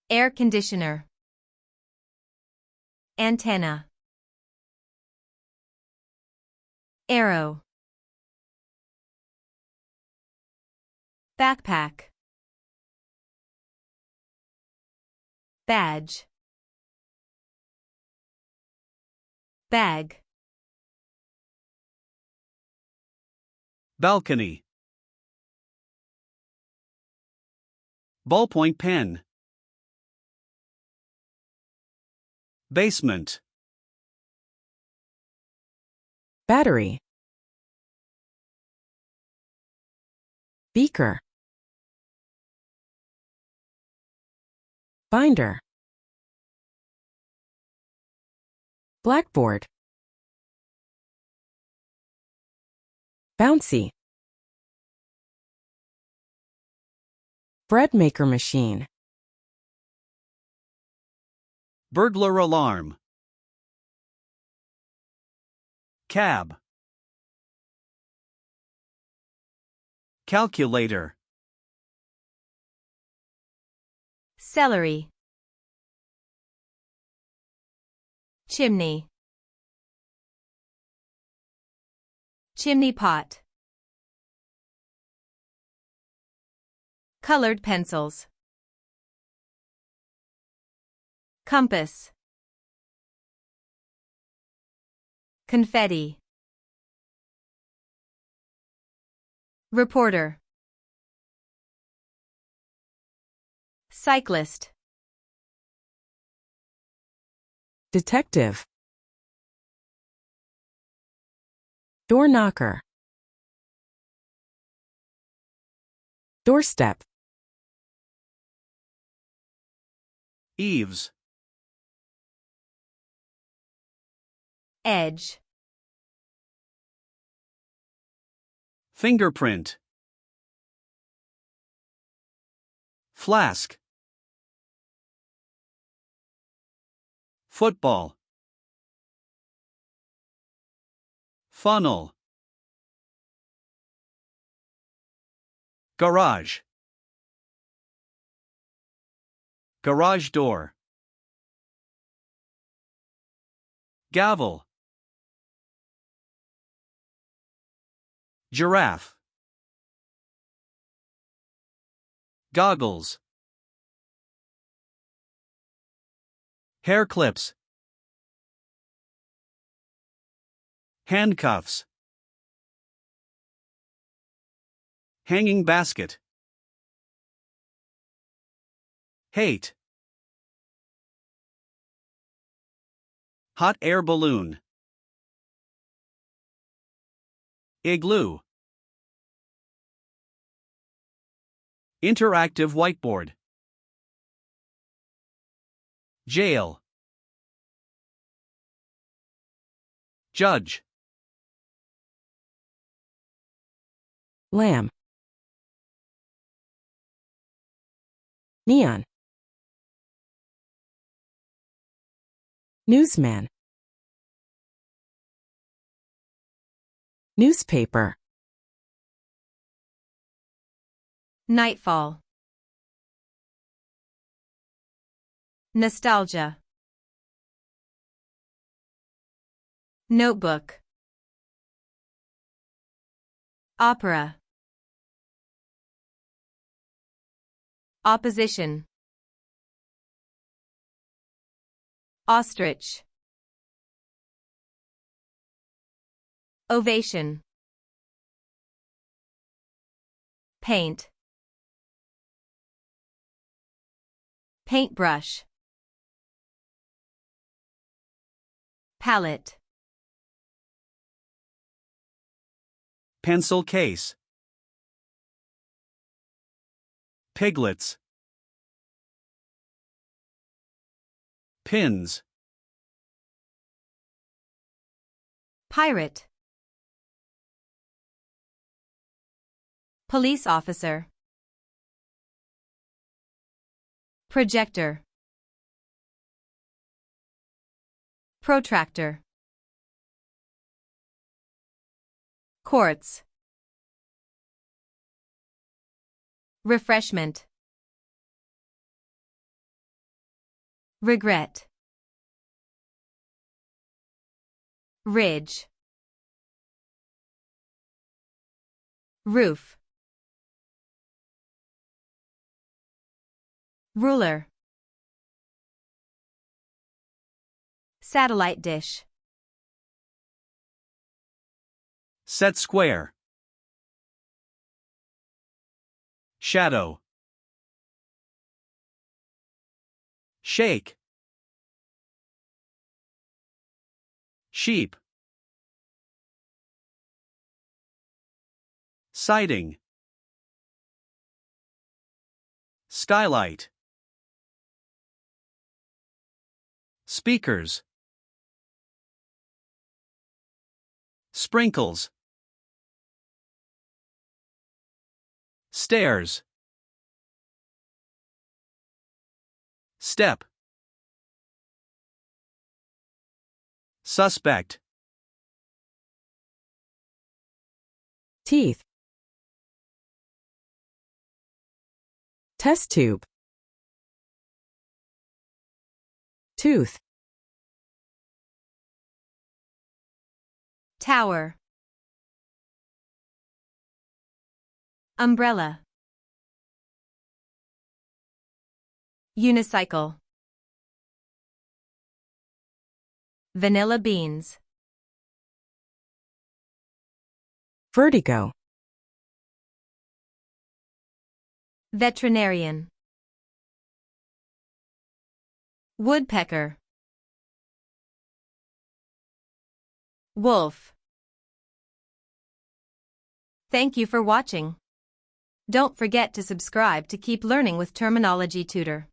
Air conditioner. Antenna. Arrow. Backpack. Badge. Bag. Balcony. Ballpoint pen. Basement. Battery. Beaker. Binder. Blackboard. Bouncy. Bread maker machine. Burglar alarm. Cab. Calculator. Celery. Chimney. Chimney pot. Colored pencils. Compass. Confetti. Reporter. Cyclist. Detective. Door knocker. Doorstep. Eaves. Edge. Fingerprint. Flask. Football. Funnel. Garage. Garage door. Gavel. Giraffe. Goggles. Hair clips. Handcuffs. Hanging basket. Hate. Hot air balloon. Igloo. Interactive whiteboard. Jail. Judge. Lamb. Neon. Newsman. Newspaper. Nightfall. Nostalgia. Notebook. Opera. Opposition. Ostrich. Ovation. Paint. Paintbrush. Palette. Pencil case. Piglets. Pins. Pirate. Police officer. Projector. Protractor. Quartz. Refreshment. regret, ridge, roof, ruler, satellite dish, set square, shadow, shake, sheep, siding, skylight, speakers, sprinkles, stairs, step, suspect, teeth, test tube, tooth, tower, umbrella, unicycle, vanilla beans, vertigo, veterinarian, woodpecker, wolf. Thank you for watching. Don't forget to subscribe to keep learning with Terminology Tutor.